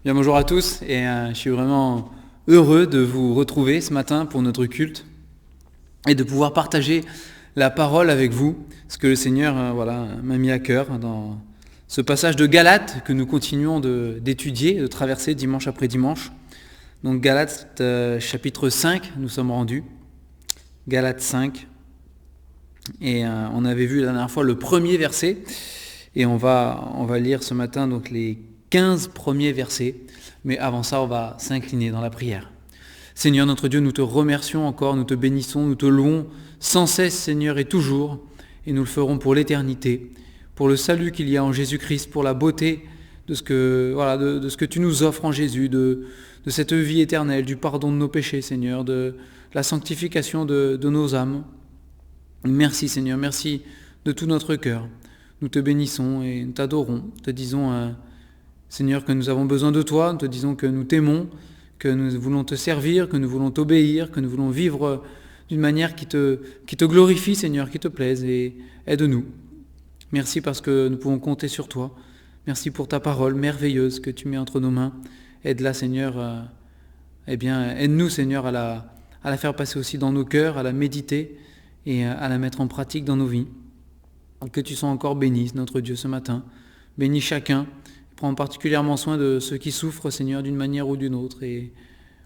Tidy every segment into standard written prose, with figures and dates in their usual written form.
Bien, bonjour à tous et je suis vraiment heureux de vous retrouver ce matin pour notre culte et de pouvoir partager la parole avec vous, ce que le Seigneur m'a mis à cœur dans ce passage de Galates que nous continuons d'étudier, de traverser dimanche après dimanche. Donc Galates chapitre 5, nous sommes rendus. Galates 5. Et on avait vu la dernière fois le premier verset et on va lire ce matin donc les 15 premiers versets. Mais avant ça, on va s'incliner dans la prière. Seigneur notre Dieu, nous te remercions encore, nous te bénissons, nous te louons sans cesse, Seigneur, et toujours, et nous le ferons pour l'éternité, pour le salut qu'il y a en Jésus-Christ, pour la beauté de ce que tu nous offres en Jésus, de cette vie éternelle, du pardon de nos péchés, Seigneur, de la sanctification de nos âmes. Merci, Seigneur, merci de tout notre cœur. Nous te bénissons et nous t'adorons, te disons, Seigneur, que nous avons besoin de toi, nous te disons que nous t'aimons, que nous voulons te servir, que nous voulons t'obéir, que nous voulons vivre d'une manière qui te glorifie, Seigneur, qui te plaise, et aide-nous. Merci parce que nous pouvons compter sur toi. Merci pour ta parole merveilleuse que tu mets entre nos mains. Aide-la, Seigneur, aide-nous, Seigneur, à la faire passer aussi dans nos cœurs, à la méditer et à la mettre en pratique dans nos vies. Que tu sois encore béni, notre Dieu, ce matin. Bénis chacun. Prends particulièrement soin de ceux qui souffrent, Seigneur, d'une manière ou d'une autre, et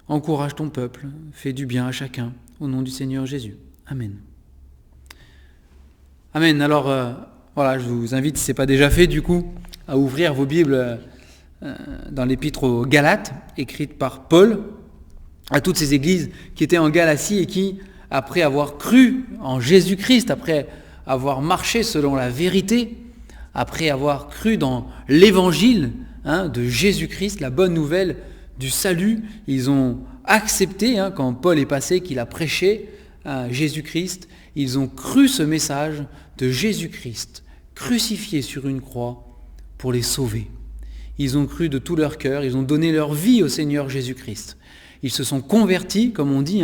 encourage ton peuple, fais du bien à chacun, au nom du Seigneur Jésus. Amen. Amen. Alors, je vous invite, si ce n'est pas déjà fait, du coup, à ouvrir vos Bibles dans l'épître aux Galates, écrite par Paul, à toutes ces églises qui étaient en Galatie et qui, après avoir cru en Jésus-Christ, après avoir marché selon la vérité, après avoir cru dans l'évangile de Jésus-Christ, la bonne nouvelle du salut, ils ont accepté, quand Paul est passé, qu'il a prêché Jésus-Christ, ils ont cru ce message de Jésus-Christ, crucifié sur une croix pour les sauver. Ils ont cru de tout leur cœur, ils ont donné leur vie au Seigneur Jésus-Christ. Ils se sont convertis, comme on dit,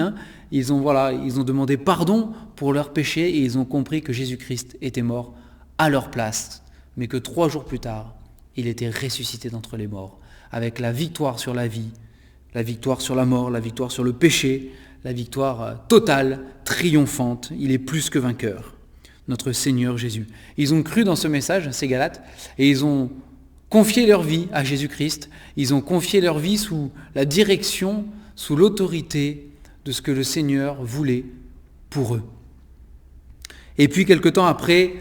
ils ont demandé pardon pour leurs péchés et ils ont compris que Jésus-Christ était mort à leur place, mais que 3 jours plus tard, il était ressuscité d'entre les morts, avec la victoire sur la vie, la victoire sur la mort, la victoire sur le péché, la victoire totale, triomphante. Il est plus que vainqueur, notre Seigneur Jésus. Ils ont cru dans ce message, ces Galates, et ils ont confié leur vie à Jésus-Christ. Ils ont confié leur vie sous la direction, sous l'autorité de ce que le Seigneur voulait pour eux. Et puis, quelque temps après,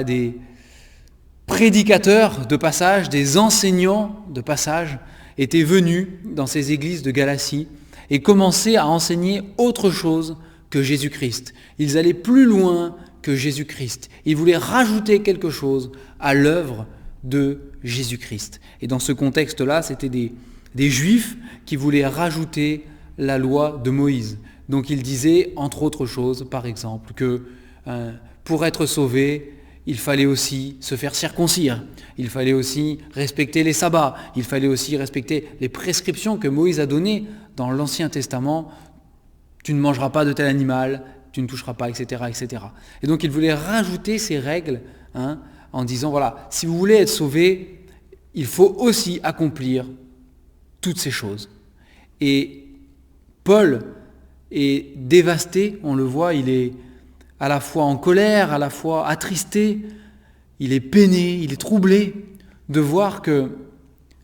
des prédicateurs de passage, des enseignants de passage étaient venus dans ces églises de Galatie et commençaient à enseigner autre chose que Jésus-Christ. Ils allaient plus loin que Jésus-Christ. Ils voulaient rajouter quelque chose à l'œuvre de Jésus-Christ. Et dans ce contexte-là, c'était des Juifs qui voulaient rajouter la loi de Moïse. Donc ils disaient, entre autres choses, par exemple, que pour être sauvé, il fallait aussi se faire circoncire, il fallait aussi respecter les sabbats, il fallait aussi respecter les prescriptions que Moïse a données dans l'Ancien Testament. Tu ne mangeras pas de tel animal, tu ne toucheras pas, etc., etc. Et donc il voulait rajouter ces règles en disant, si vous voulez être sauvé, il faut aussi accomplir toutes ces choses. Et Paul est dévasté, on le voit, il est à la fois en colère, à la fois attristé, il est peiné, il est troublé de voir que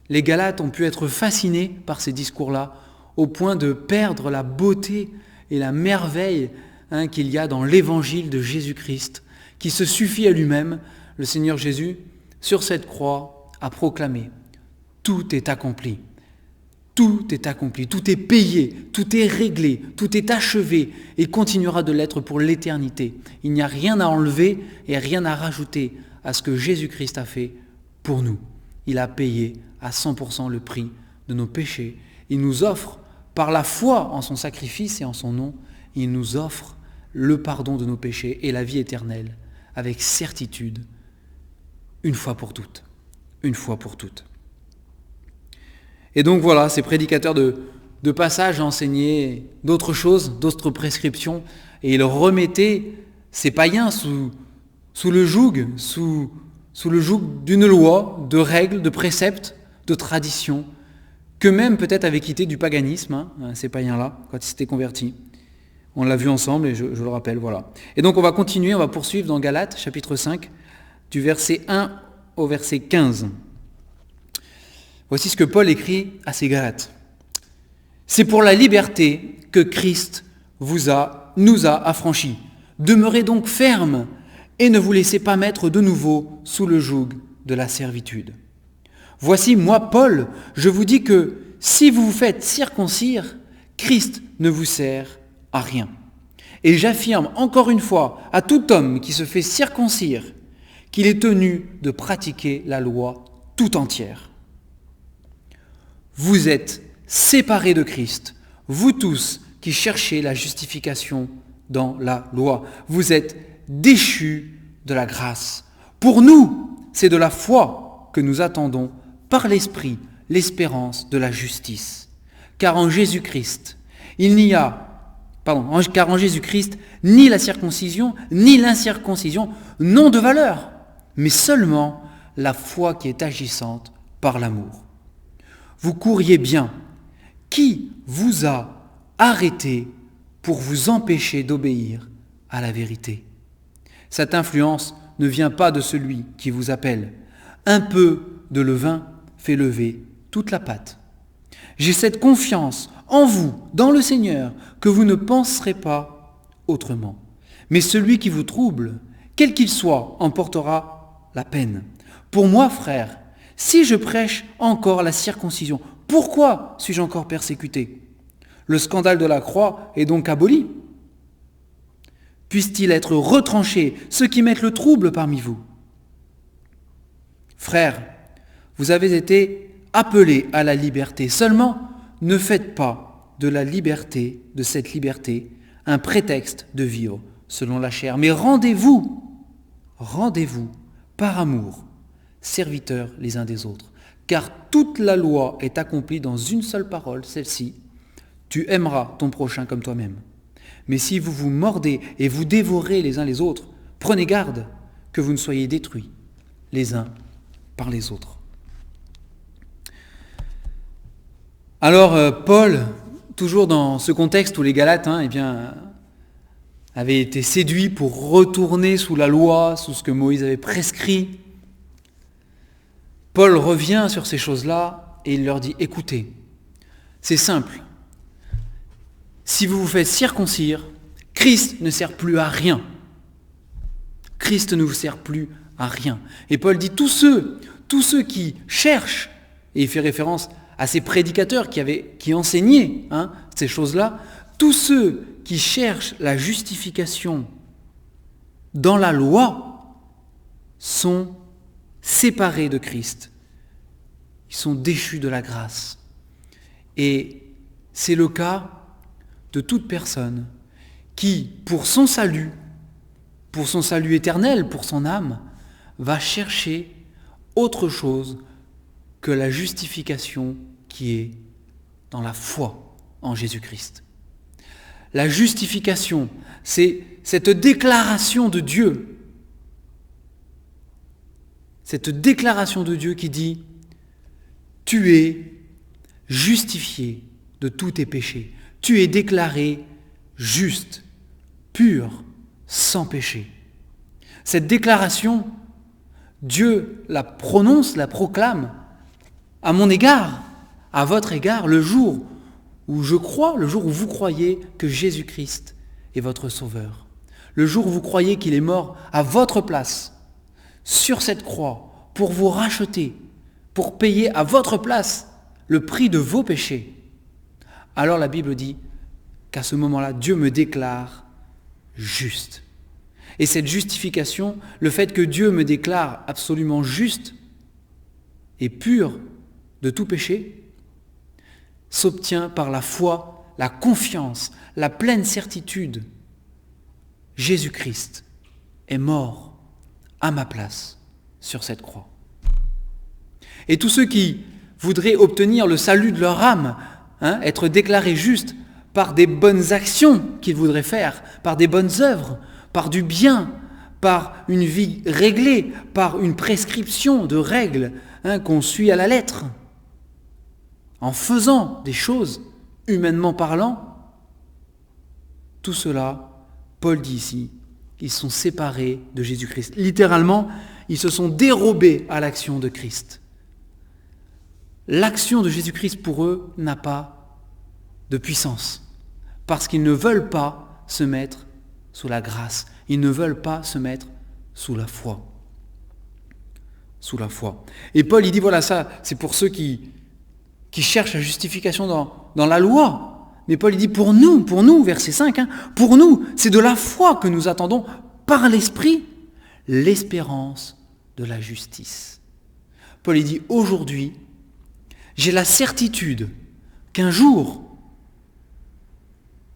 les Galates ont pu être fascinés par ces discours-là, au point de perdre la beauté et la merveille qu'il y a dans l'évangile de Jésus-Christ, qui se suffit à lui-même. Le Seigneur Jésus, sur cette croix, a proclamé « Tout est accompli ». Tout est accompli, tout est payé, tout est réglé, tout est achevé et continuera de l'être pour l'éternité. Il n'y a rien à enlever et rien à rajouter à ce que Jésus-Christ a fait pour nous. Il a payé à 100% le prix de nos péchés. Il nous offre, par la foi en son sacrifice et en son nom, il nous offre le pardon de nos péchés et la vie éternelle avec certitude, une fois pour toutes. Une fois pour toutes. Et donc ces prédicateurs de passage enseignaient d'autres choses, d'autres prescriptions, et ils remettaient ces païens sous le joug d'une loi, de règles, de préceptes, de traditions, qu'eux-mêmes peut-être avaient quitté du paganisme, ces païens-là, quand ils s'étaient convertis. On l'a vu ensemble et je le rappelle, voilà. Et donc on va continuer, on va poursuivre dans Galates, chapitre 5, du verset 1 au verset 15. Voici ce que Paul écrit à ces Galates. « C'est pour la liberté que Christ nous a affranchis. Demeurez donc fermes et ne vous laissez pas mettre de nouveau sous le joug de la servitude. Voici, moi, Paul, je vous dis que si vous vous faites circoncire, Christ ne vous sert à rien. Et j'affirme encore une fois à tout homme qui se fait circoncire qu'il est tenu de pratiquer la loi tout entière. Vous êtes séparés de Christ, vous tous qui cherchez la justification dans la loi. Vous êtes déchus de la grâce. Pour nous, c'est de la foi que nous attendons par l'Esprit l'espérance de la justice. Car en Jésus-Christ, car en Jésus-Christ, ni la circoncision, ni l'incirconcision n'ont de valeur, mais seulement la foi qui est agissante par l'amour. Vous couriez bien. Qui vous a arrêté pour vous empêcher d'obéir à la vérité ? Cette influence ne vient pas de celui qui vous appelle. Un peu de levain fait lever toute la pâte. J'ai cette confiance en vous, dans le Seigneur, que vous ne penserez pas autrement. Mais celui qui vous trouble, quel qu'il soit, en portera la peine. Pour moi, frère, si je prêche encore la circoncision, pourquoi suis-je encore persécuté ? Le scandale de la croix est donc aboli. Puisse-t-il être retranché, ceux qui mettent le trouble parmi vous ? Frères, vous avez été appelés à la liberté. Seulement, ne faites pas de la liberté, de cette liberté, un prétexte de vivre selon la chair. Mais rendez-vous par amour, serviteurs les uns des autres. Car toute la loi est accomplie dans une seule parole, celle-ci, tu aimeras ton prochain comme toi-même. Mais si vous vous mordez et vous dévorez les uns les autres, prenez garde que vous ne soyez détruits les uns par les autres. Alors Paul, toujours dans ce contexte où les Galates avaient été séduits pour retourner sous la loi, sous ce que Moïse avait prescrit, Paul revient sur ces choses-là et il leur dit, écoutez, c'est simple, si vous vous faites circoncire, Christ ne sert plus à rien. Christ ne vous sert plus à rien. Et Paul dit, tous ceux qui cherchent, et il fait référence à ces prédicateurs qui enseignaient ces choses-là, tous ceux qui cherchent la justification dans la loi sont séparés de Christ. Ils sont déchus de la grâce. Et c'est le cas de toute personne qui, pour son salut éternel, pour son âme, va chercher autre chose que la justification qui est dans la foi en Jésus-Christ. La justification, c'est cette déclaration de Dieu. Cette déclaration de Dieu qui dit « Tu es justifié de tous tes péchés. Tu es déclaré juste, pur, sans péché. » Cette déclaration, Dieu la prononce, la proclame à mon égard, à votre égard, le jour où je crois, le jour où vous croyez que Jésus-Christ est votre Sauveur. Le jour où vous croyez qu'il est mort à votre place, sur cette croix, pour vous racheter, pour payer à votre place le prix de vos péchés. Alors la Bible dit qu'à ce moment-là, Dieu me déclare juste. Et cette justification, le fait que Dieu me déclare absolument juste et pur de tout péché, s'obtient par la foi, la confiance, la pleine certitude. Jésus-Christ est mort à ma place sur cette croix. Et tous ceux qui voudraient obtenir le salut de leur âme, être déclarés justes par des bonnes actions qu'ils voudraient faire, par des bonnes œuvres, par du bien, par une vie réglée, par une prescription de règles qu'on suit à la lettre, en faisant des choses, humainement parlant, tout cela, Paul dit ici, ils sont séparés de Jésus-Christ. Littéralement, ils se sont dérobés à l'action de Christ. L'action de Jésus-Christ pour eux n'a pas de puissance, parce qu'ils ne veulent pas se mettre sous la grâce. Ils ne veulent pas se mettre sous la foi. Sous la foi. Et Paul, il dit, voilà, ça, c'est pour ceux qui cherchent la justification dans la loi. Mais Paul, il dit, pour nous, verset 5, pour nous, c'est de la foi que nous attendons par l'Esprit l'espérance de la justice. Paul, il dit, aujourd'hui, j'ai la certitude qu'un jour,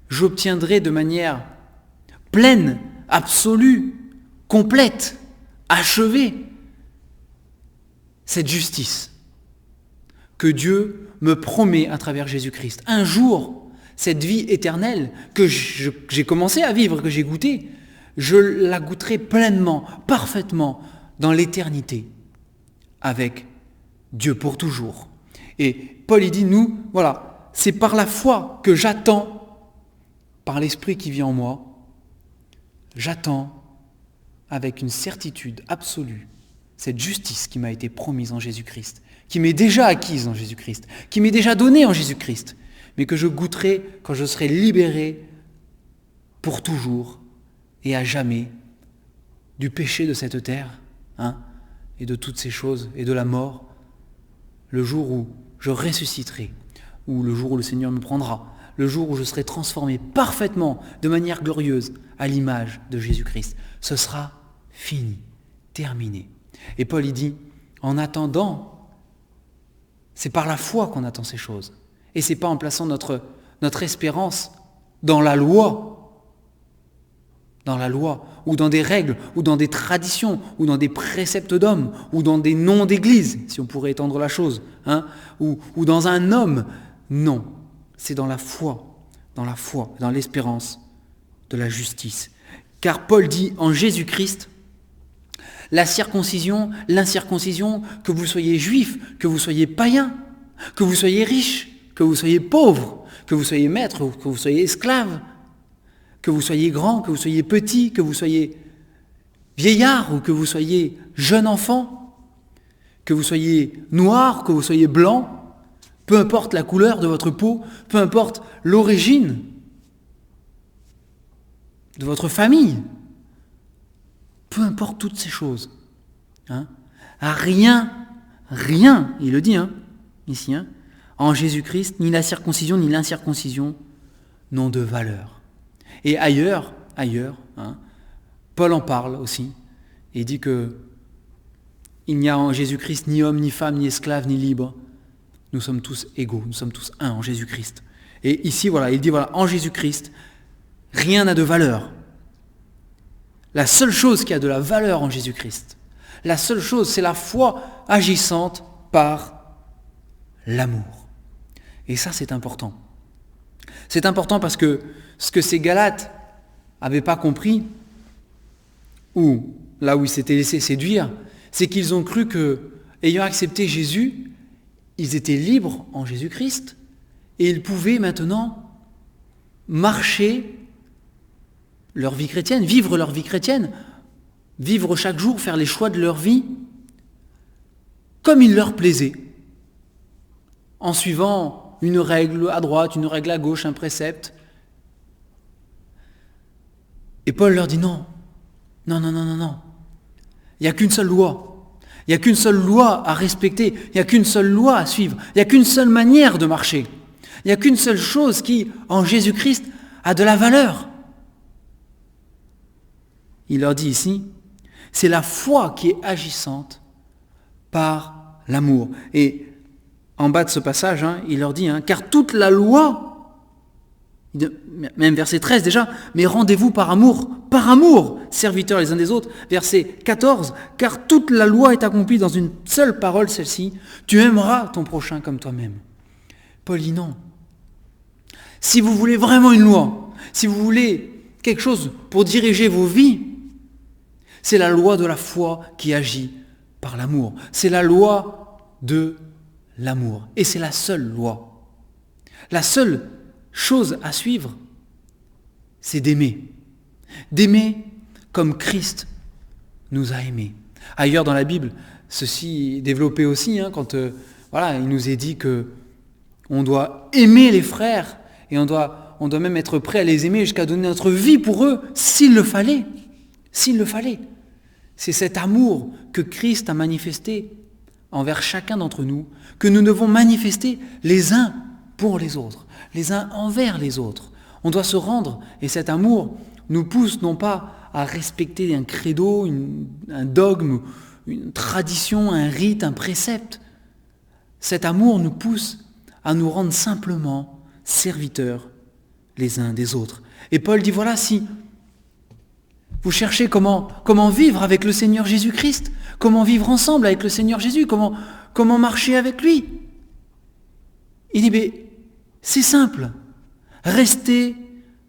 j'obtiendrai de manière pleine, absolue, complète, achevée, cette justice que Dieu me promet à travers Jésus-Christ. Un jour, cette vie éternelle que j'ai commencé à vivre, que j'ai goûtée, je la goûterai pleinement, parfaitement, dans l'éternité, avec Dieu pour toujours. Et Paul, il dit, nous, voilà, c'est par la foi que j'attends, par l'Esprit qui vit en moi, j'attends avec une certitude absolue cette justice qui m'a été promise en Jésus-Christ, qui m'est déjà acquise en Jésus-Christ, qui m'est déjà donnée en Jésus-Christ, mais que je goûterai quand je serai libéré pour toujours et à jamais du péché de cette terre, et de toutes ces choses, et de la mort, le jour où je ressusciterai, ou le jour où le Seigneur me prendra, le jour où je serai transformé parfaitement, de manière glorieuse, à l'image de Jésus-Christ. Ce sera fini, terminé. Et Paul, il dit, en attendant, c'est par la foi qu'on attend ces choses. Et ce n'est pas en plaçant notre espérance dans la loi, ou dans des règles, ou dans des traditions, ou dans des préceptes d'hommes, ou dans des noms d'église, si on pourrait étendre la chose, ou dans un homme. Non, c'est dans la foi, dans l'espérance de la justice. Car Paul dit en Jésus-Christ, la circoncision, l'incirconcision, que vous soyez juif, que vous soyez païen, que vous soyez riche, que vous soyez pauvre, que vous soyez maître, que vous soyez esclave, que vous soyez grand, que vous soyez petit, que vous soyez vieillard ou que vous soyez jeune enfant, que vous soyez noir, que vous soyez blanc, peu importe la couleur de votre peau, peu importe l'origine de votre famille, peu importe toutes ces choses, rien, il le dit ici, en Jésus-Christ, ni la circoncision ni l'incirconcision n'ont de valeur. Et ailleurs, Paul en parle aussi, et dit que il n'y a en Jésus-Christ ni homme, ni femme, ni esclave, ni libre. Nous sommes tous égaux, nous sommes tous un en Jésus-Christ. Et ici, il dit, en Jésus-Christ, rien n'a de valeur. La seule chose qui a de la valeur en Jésus-Christ, la seule chose, c'est la foi agissante par l'amour. Et ça, c'est important. C'est important parce que ce que ces Galates n'avaient pas compris, ou là où ils s'étaient laissés séduire, c'est qu'ils ont cru que, ayant accepté Jésus, ils étaient libres en Jésus-Christ et ils pouvaient maintenant marcher leur vie chrétienne, vivre leur vie chrétienne, vivre chaque jour, faire les choix de leur vie comme il leur plaisait, en suivant une règle à droite, une règle à gauche, un précepte. Et Paul leur dit non. Il n'y a qu'une seule loi. Il n'y a qu'une seule loi à respecter. Il n'y a qu'une seule loi à suivre. Il n'y a qu'une seule manière de marcher. Il n'y a qu'une seule chose qui, en Jésus-Christ, a de la valeur. Il leur dit ici, c'est la foi qui est agissante par l'amour. Et en bas de ce passage, il leur dit, car toute la loi, même verset 13 déjà, mais rendez-vous par amour, serviteurs les uns des autres. Verset 14, car toute la loi est accomplie dans une seule parole, celle-ci, tu aimeras ton prochain comme toi-même. Paul dit non. Si vous voulez vraiment une loi, si vous voulez quelque chose pour diriger vos vies, c'est la loi de la foi qui agit par l'amour. C'est la loi de l'amour. Et c'est la seule loi. La seule chose à suivre, c'est d'aimer. D'aimer comme Christ nous a aimés. Ailleurs dans la Bible, ceci est développé aussi, quand il nous est dit que on doit aimer les frères et on doit même être prêt à les aimer jusqu'à donner notre vie pour eux, s'il le fallait. S'il le fallait. C'est cet amour que Christ a manifesté envers chacun d'entre nous, que nous devons manifester les uns pour les autres, les uns envers les autres. On doit se rendre, et cet amour nous pousse non pas à respecter un credo, un dogme, une tradition, un rite, un précepte. Cet amour nous pousse à nous rendre simplement serviteurs les uns des autres. Et Paul dit, voilà, si vous cherchez comment vivre avec le Seigneur Jésus-Christ, comment vivre ensemble avec le Seigneur Jésus, comment marcher avec lui. Il dit, mais c'est simple, restez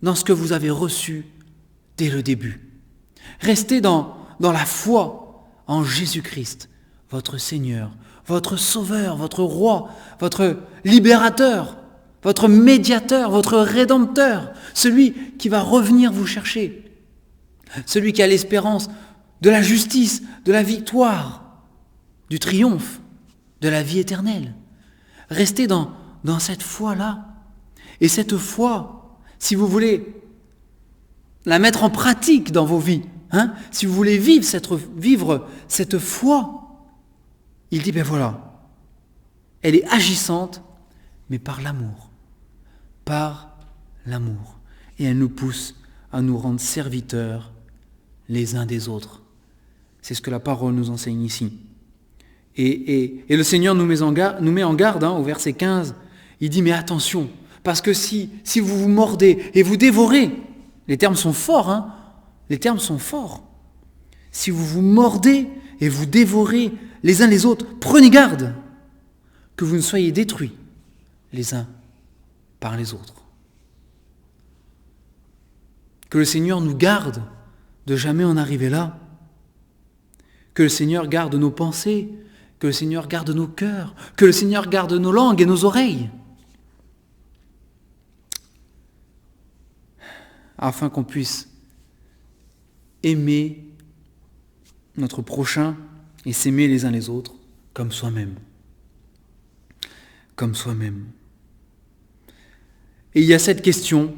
dans ce que vous avez reçu dès le début. Restez dans la foi en Jésus-Christ, votre Seigneur, votre Sauveur, votre Roi, votre Libérateur, votre Médiateur, votre Rédempteur, celui qui va revenir vous chercher. Celui qui a l'espérance de la justice, de la victoire, du triomphe, de la vie éternelle. Restez dans cette foi-là. Et cette foi, si vous voulez la mettre en pratique dans vos vies, si vous voulez vivre cette foi, il dit, voilà, elle est agissante, mais par l'amour. Par l'amour. Et elle nous pousse à nous rendre serviteurs les uns des autres. C'est ce que la parole nous enseigne ici. Et le Seigneur nous met en garde, au verset 15. Il dit, mais attention, parce que si vous vous mordez et vous dévorez, les termes sont forts, les termes sont forts. Si vous vous mordez et vous dévorez les uns les autres, prenez garde que vous ne soyez détruits les uns par les autres. Que le Seigneur nous garde de jamais en arriver là. Que le Seigneur garde nos pensées, que le Seigneur garde nos cœurs, que le Seigneur garde nos langues et nos oreilles. Afin qu'on puisse aimer notre prochain et s'aimer les uns les autres comme soi-même. Comme soi-même. Et il y a cette question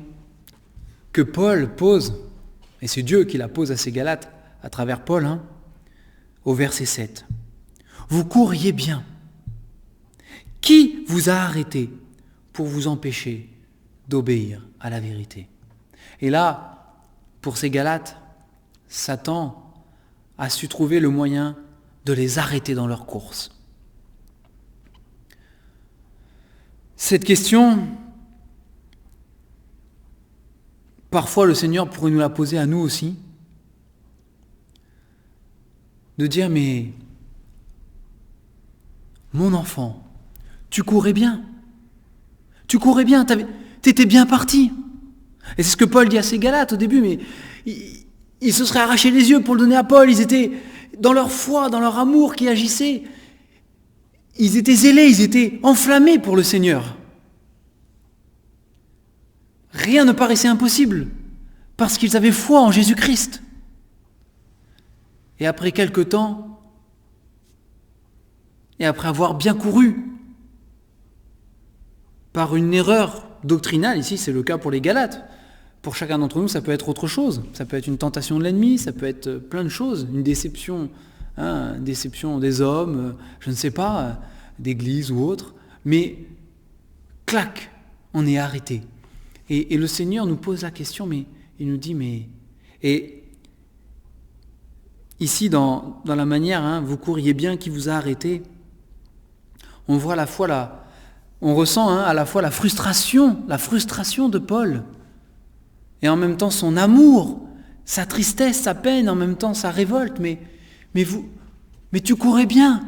que Paul pose, et c'est Dieu qui la pose à ses Galates à travers Paul, au verset 7. Vous courriez bien. Qui vous a arrêté pour vous empêcher d'obéir à la vérité? Et là, pour ces Galates, Satan a su trouver le moyen de les arrêter dans leur course. Cette question, parfois le Seigneur pourrait nous la poser à nous aussi, de dire, mais mon enfant, tu courais bien, t'étais bien parti. Et c'est ce que Paul dit à ses Galates au début, mais ils se seraient arrachés les yeux pour le donner à Paul, ils étaient dans leur foi, dans leur amour qui agissait, ils étaient zélés, ils étaient enflammés pour le Seigneur. Rien ne paraissait impossible, parce qu'ils avaient foi en Jésus-Christ. Et après quelque temps, et après avoir bien couru, par une erreur doctrinale, ici c'est le cas pour les Galates, pour chacun d'entre nous ça peut être autre chose, ça peut être une tentation de l'ennemi, ça peut être plein de choses, une déception, une déception des hommes, je ne sais pas, d'église ou autre, mais clac, on est arrêté. Et le Seigneur nous pose la question, mais il nous dit, et ici dans la manière, vous courriez bien, qui vous a arrêté, on voit à la fois on ressent à la fois la frustration de Paul, et en même temps son amour, sa tristesse, sa peine, en même temps sa révolte, mais tu courais bien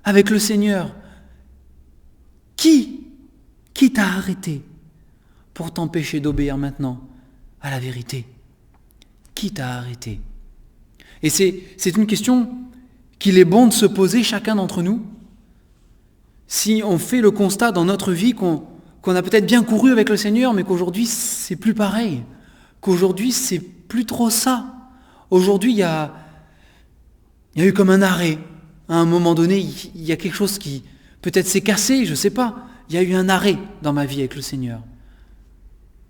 avec le Seigneur. Qui t'a arrêté pour t'empêcher d'obéir maintenant à la vérité? Qui t'a arrêté? Et c'est une question qu'il est bon de se poser chacun d'entre nous, si on fait le constat dans notre vie qu'on a peut-être bien couru avec le Seigneur, mais qu'aujourd'hui c'est plus pareil, qu'aujourd'hui c'est plus trop ça. Aujourd'hui il y a eu comme un arrêt. À un moment donné, il y a quelque chose qui peut-être s'est cassé, je ne sais pas. Il y a eu un arrêt dans ma vie avec le Seigneur.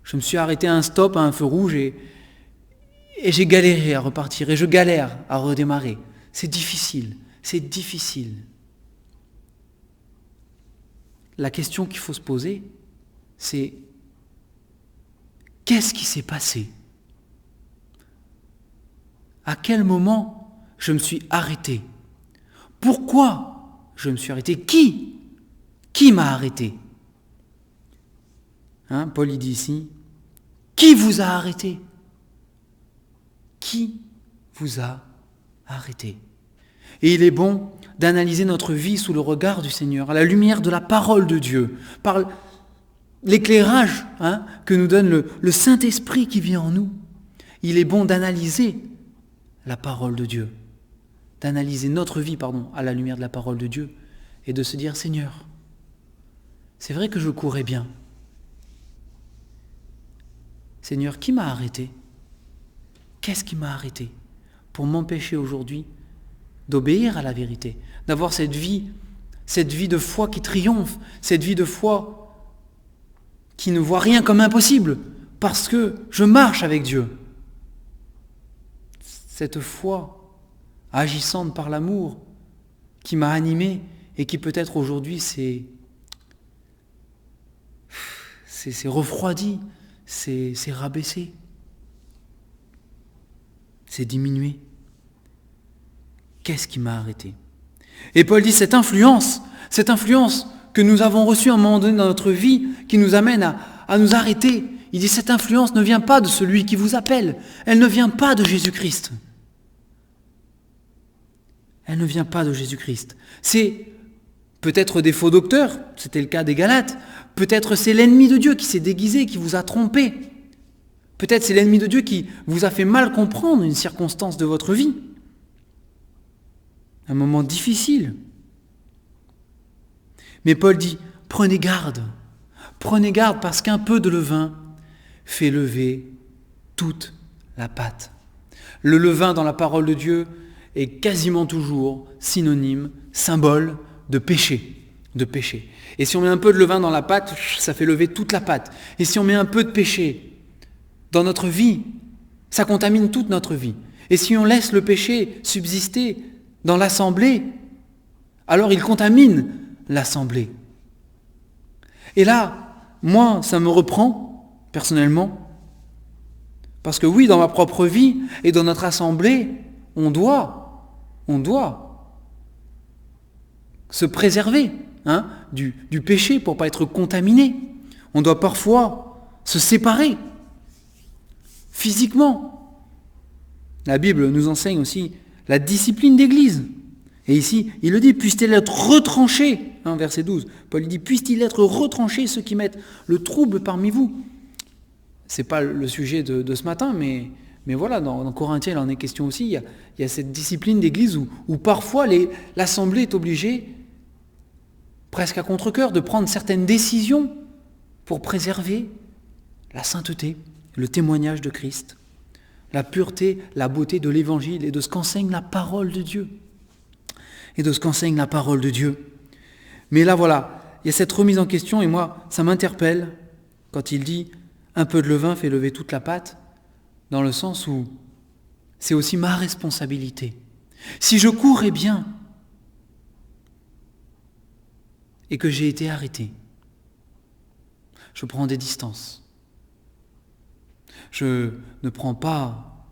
Je me suis arrêté à un stop, à un feu rouge, et j'ai galéré à repartir, et je galère à redémarrer. C'est difficile, c'est difficile. La question qu'il faut se poser, c'est qu'est-ce qui s'est passé ? À quel moment je me suis arrêté ? Pourquoi je me suis arrêté ? Qui m'a arrêté ? Paul il dit ici, qui vous a arrêté ? Qui vous a arrêté ? Et il est bon d'analyser notre vie sous le regard du Seigneur, à la lumière de la parole de Dieu, par l'éclairage que nous donne le Saint-Esprit qui vit en nous. Il est bon d'analyser la parole de Dieu, d'analyser notre vie, à la lumière de la parole de Dieu, et de se dire, Seigneur, c'est vrai que je courais bien. Seigneur, qui m'a arrêté ? Qu'est-ce qui m'a arrêté pour m'empêcher aujourd'hui d'obéir à la vérité, d'avoir cette vie de foi qui triomphe, cette vie de foi qui ne voit rien comme impossible, parce que je marche avec Dieu. Cette foi agissante par l'amour qui m'a animé et qui peut-être aujourd'hui c'est refroidi, c'est rabaissé, c'est diminué. Qu'est-ce qui m'a arrêté ? Et Paul dit cette influence que nous avons reçue à un moment donné dans notre vie, qui nous amène à nous arrêter. Il dit cette influence ne vient pas de celui qui vous appelle, elle ne vient pas de Jésus-Christ. Elle ne vient pas de Jésus-Christ. C'est peut-être des faux docteurs, c'était le cas des Galates, peut-être c'est l'ennemi de Dieu qui s'est déguisé, qui vous a trompé. Peut-être c'est l'ennemi de Dieu qui vous a fait mal comprendre une circonstance de votre vie. Un moment difficile. Mais Paul dit, prenez garde parce qu'un peu de levain fait lever toute la pâte. Le levain dans la parole de Dieu est quasiment toujours synonyme, symbole de péché. Et si on met un peu de levain dans la pâte, ça fait lever toute la pâte. Et si on met un peu de péché dans notre vie, ça contamine toute notre vie. Et si on laisse le péché subsister dans l'assemblée, alors il contamine l'assemblée. Et là, moi, ça me reprend, personnellement, parce que oui, dans ma propre vie et dans notre assemblée, on doit se préserver du péché pour ne pas être contaminé. On doit parfois se séparer physiquement. La Bible nous enseigne aussi la discipline d'église. Et ici, il le dit, puisse-t-il être retranché, verset 12. Paul dit, puisse-t-il être retranché ceux qui mettent le trouble parmi vous. Ce n'est pas le sujet de ce matin, mais voilà, dans Corinthiens, il en est question aussi. Il y a cette discipline d'église où parfois l'assemblée est obligée, presque à contre-cœur, de prendre certaines décisions pour préserver la sainteté, le témoignage de Christ, la pureté, la beauté de l'Évangile et de ce qu'enseigne la parole de Dieu. Mais là, voilà, il y a cette remise en question, et moi, ça m'interpelle quand il dit « un peu de levain fait lever toute la pâte », dans le sens où c'est aussi ma responsabilité. Si je courais bien et que j'ai été arrêté, je prends des distances. Je ne prends pas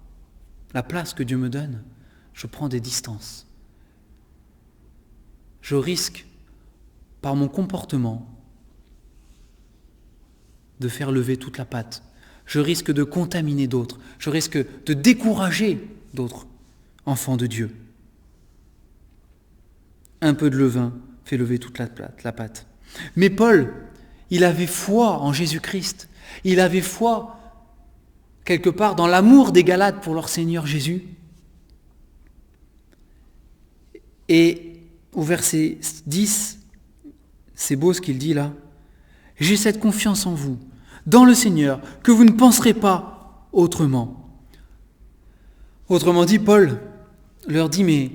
la place que Dieu me donne, je prends des distances. Je risque, par mon comportement, de faire lever toute la pâte. Je risque de contaminer d'autres. Je risque de décourager d'autres enfants de Dieu. Un peu de levain fait lever toute la pâte. Mais Paul, il avait foi en Jésus-Christ. Il avait foi, quelque part, dans l'amour des Galates pour leur Seigneur Jésus. Et au verset 10, C'est beau ce qu'il dit là. J'ai cette confiance en vous, dans le Seigneur, que vous ne penserez pas autrement. Autrement dit, Paul leur dit, mais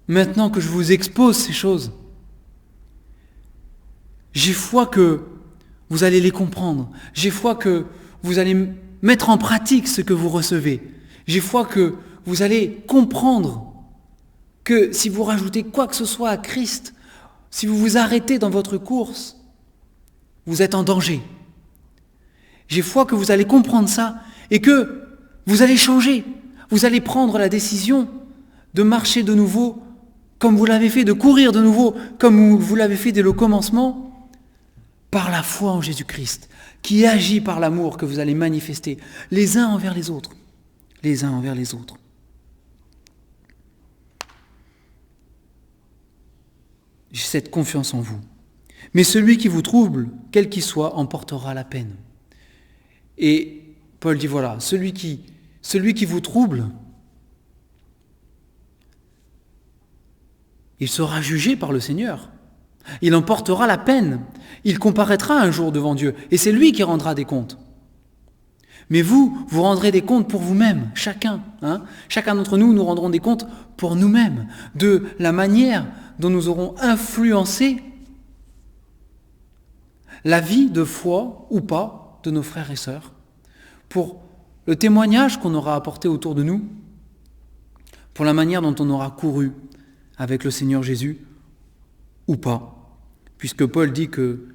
maintenant que je vous expose ces choses, j'ai foi que vous allez les comprendre. J'ai foi que vous allez mettre en pratique ce que vous recevez. J'ai foi que vous allez comprendre que si vous rajoutez quoi que ce soit à Christ, si vous vous arrêtez dans votre course, vous êtes en danger. J'ai foi que vous allez comprendre ça et que vous allez changer. Vous allez prendre la décision de marcher de nouveau comme vous l'avez fait, de courir de nouveau comme vous l'avez fait dès le commencement, par la foi en Jésus-Christ, qui agit par l'amour que vous allez manifester les uns envers les autres. Les uns envers les autres. J'ai cette confiance en vous. Mais celui qui vous trouble, quel qu'il soit, en portera la peine. Et Paul dit voilà, celui qui vous trouble, il sera jugé par le Seigneur. Il en portera la peine. Il comparaîtra un jour devant Dieu. Et c'est lui qui rendra des comptes. Mais vous rendrez des comptes pour vous-même, chacun. Chacun d'entre nous, nous rendrons des comptes pour nous-mêmes, de la manière dont nous aurons influencé la vie de foi ou pas de nos frères et sœurs, pour le témoignage qu'on aura apporté autour de nous, pour la manière dont on aura couru avec le Seigneur Jésus ou pas, puisque Paul dit que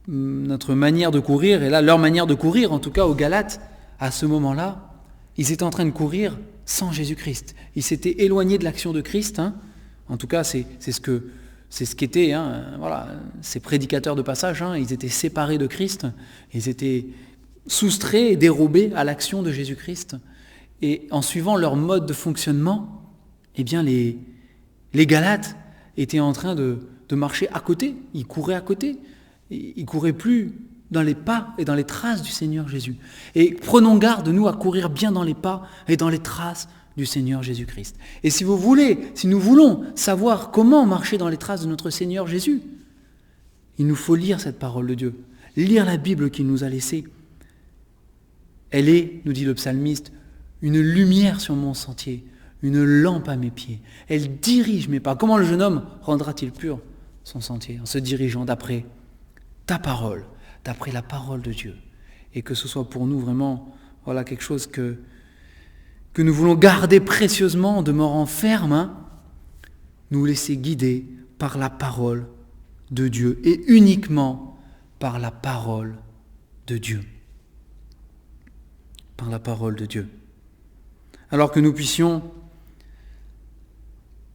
notre manière de courir, et là leur manière de courir, en tout cas aux Galates, à ce moment-là, ils étaient en train de courir sans Jésus-Christ. Ils s'étaient éloignés de l'action de Christ. En tout cas, c'est ce qu'étaient ces prédicateurs de passage. Ils étaient séparés de Christ. Ils étaient soustraits et dérobés à l'action de Jésus-Christ. Et en suivant leur mode de fonctionnement, eh bien les Galates étaient en train de marcher à côté. Ils couraient à côté. Ils ne couraient plus dans les pas et dans les traces du Seigneur Jésus. Et prenons garde, nous, à courir bien dans les pas et dans les traces du Seigneur Jésus-Christ. Et si nous voulons savoir comment marcher dans les traces de notre Seigneur Jésus, il nous faut lire cette parole de Dieu, lire la Bible qu'il nous a laissée. Elle est, nous dit le psalmiste, une lumière sur mon sentier, une lampe à mes pieds. Elle dirige mes pas. Comment le jeune homme rendra-t-il pur son sentier? En se dirigeant d'après ta parole, d'après la parole de Dieu. Et que ce soit pour nous vraiment quelque chose que nous voulons garder précieusement, en demeurant ferme, nous laisser guider par la parole de Dieu et uniquement par la parole de Dieu. Par la parole de Dieu. Alors que nous puissions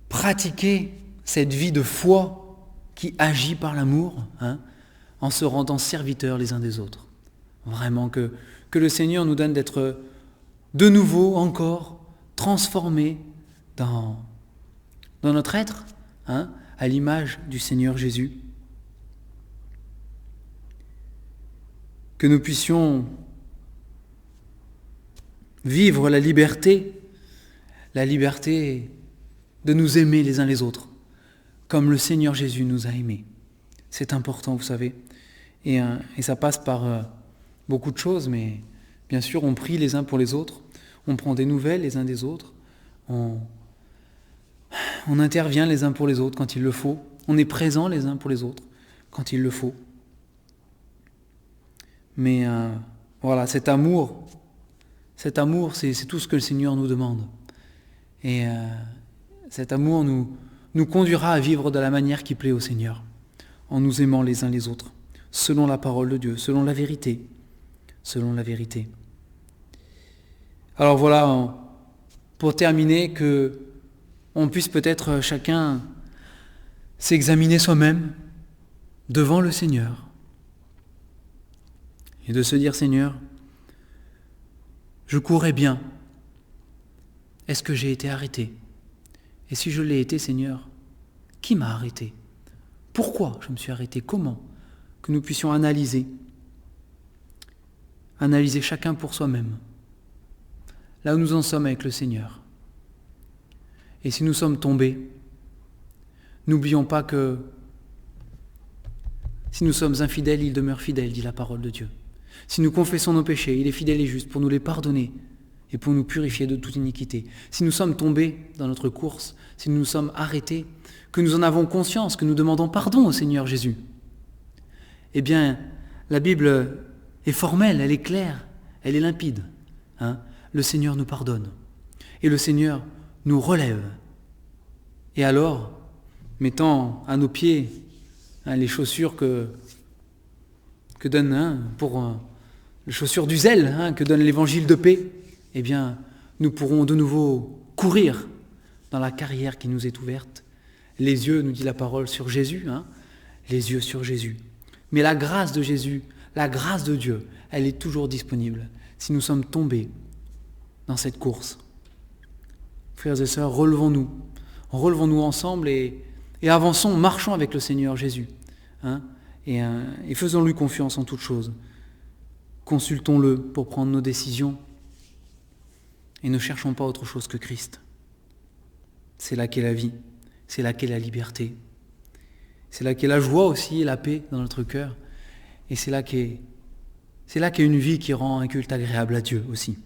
pratiquer cette vie de foi qui agit par l'amour, en se rendant serviteurs les uns des autres. Vraiment que le Seigneur nous donne d'être de nouveau encore transformés dans notre être, à l'image du Seigneur Jésus. Que nous puissions vivre la liberté de nous aimer les uns les autres, comme le Seigneur Jésus nous a aimés. C'est important, vous savez. Et ça passe par beaucoup de choses, mais bien sûr, on prie les uns pour les autres, on prend des nouvelles les uns des autres, on intervient les uns pour les autres quand il le faut, on est présent les uns pour les autres quand il le faut. Mais cet amour, c'est tout ce que le Seigneur nous demande. Et cet amour nous conduira à vivre de la manière qui plaît au Seigneur, en nous aimant les uns les autres, selon la parole de Dieu, selon la vérité. Alors voilà, pour terminer, que on puisse peut-être chacun s'examiner soi-même devant le Seigneur et de se dire, Seigneur, je courais bien. Est-ce que j'ai été arrêté? Et si je l'ai été, Seigneur, qui m'a arrêté? Pourquoi je me suis arrêté? Comment? Que nous puissions analyser chacun pour soi-même, là où nous en sommes avec le Seigneur. Et si nous sommes tombés, N'oublions pas que si nous sommes infidèles, il demeure fidèle, dit la parole de Dieu. Si nous confessons nos péchés, il est fidèle et juste pour nous les pardonner et pour nous purifier de toute iniquité. Si nous sommes tombés dans notre course, si nous nous sommes arrêtés, que nous en avons conscience, que nous demandons pardon au Seigneur Jésus, eh bien, la Bible est formelle, elle est claire, elle est limpide. Le Seigneur nous pardonne et le Seigneur nous relève. Et alors, mettant à nos pieds les chaussures que donne les chaussures du zèle que donne l'évangile de paix, eh bien, nous pourrons de nouveau courir dans la carrière qui nous est ouverte. Les yeux, nous dit la parole, sur Jésus, les yeux sur Jésus. Mais la grâce de Jésus, la grâce de Dieu, elle est toujours disponible si nous sommes tombés dans cette course. Frères et sœurs, relevons-nous ensemble et avançons, marchons avec le Seigneur Jésus. Et faisons-lui confiance en toutes choses. Consultons-le pour prendre nos décisions et ne cherchons pas autre chose que Christ. C'est là qu'est la vie, c'est là qu'est la liberté, c'est là qu'est la joie aussi et la paix dans notre cœur, et c'est là qu'est une vie qui rend un culte agréable à Dieu aussi.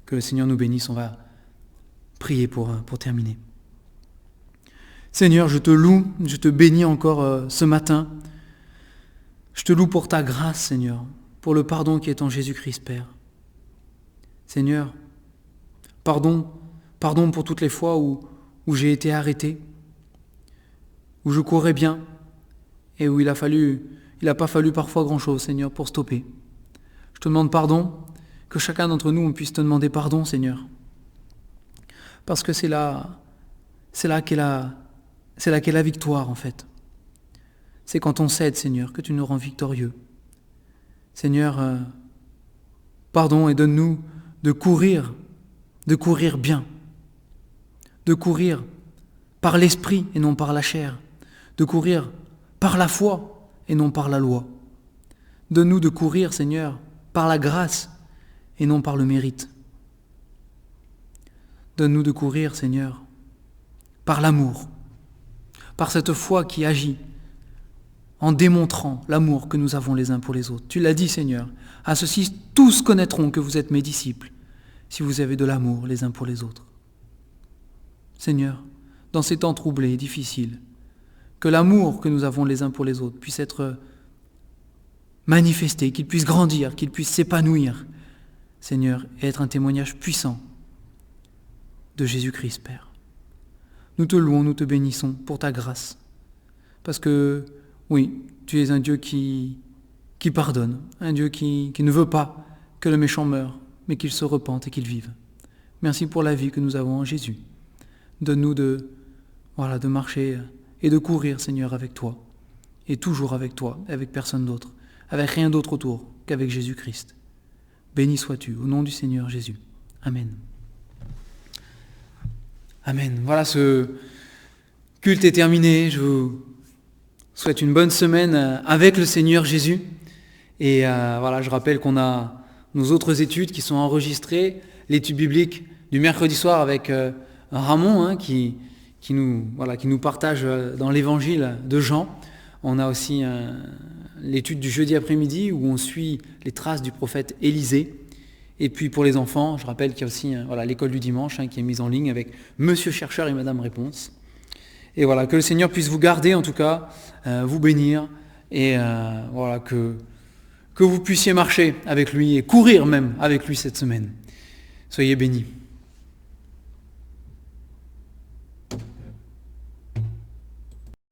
Que le Seigneur nous bénisse, on va prier pour terminer. Seigneur, je te loue, je te bénis encore ce matin. Je te loue pour ta grâce, Seigneur, pour le pardon qui est en Jésus-Christ, Père. Seigneur, pardon pour toutes les fois où j'ai été arrêté, où je courais bien et où il n'a pas fallu parfois grand-chose, Seigneur, pour stopper. Je te demande pardon, que chacun d'entre nous on puisse te demander pardon, Seigneur. Parce que c'est là qu'est la victoire, en fait. C'est quand on cède, Seigneur, que tu nous rends victorieux. Seigneur, pardon et donne-nous de courir bien, de courir par l'esprit et non par la chair, de courir par la foi et non par la loi. Donne-nous de courir, Seigneur, par la grâce et non par le mérite. Donne-nous de courir, Seigneur, par l'amour, par cette foi qui agit en démontrant l'amour que nous avons les uns pour les autres. Tu l'as dit, Seigneur, à ceci tous connaîtront que vous êtes mes disciples, si vous avez de l'amour les uns pour les autres. Seigneur, dans ces temps troublés et difficiles, que l'amour que nous avons les uns pour les autres puisse être manifesté, qu'il puisse grandir, qu'il puisse s'épanouir, Seigneur, et être un témoignage puissant de Jésus-Christ, Père. Nous te louons, nous te bénissons pour ta grâce, parce que, oui, tu es un Dieu qui pardonne, un Dieu qui ne veut pas que le méchant meure, mais qu'il se repente et qu'il vive. Merci pour la vie que nous avons en Jésus. Donne-nous de marcher et de courir, Seigneur, avec toi, et toujours avec toi, avec personne d'autre, avec rien d'autre autour qu'avec Jésus-Christ. Béni sois-tu, au nom du Seigneur Jésus. Amen. Amen. Voilà, ce culte est terminé. Je vous souhaite une bonne semaine avec le Seigneur Jésus. Et je rappelle qu'on a nos autres études qui sont enregistrées, l'étude biblique du mercredi soir avec Ramon qui nous partage dans l'évangile de Jean. On a aussi l'étude du jeudi après-midi où on suit les traces du prophète Élisée. Et puis pour les enfants, je rappelle qu'il y a aussi l'école du dimanche qui est mise en ligne avec Monsieur Chercheur et Madame Réponse. Et voilà, que le Seigneur puisse vous garder en tout cas, vous bénir et que vous puissiez marcher avec lui et courir même avec lui cette semaine. Soyez bénis.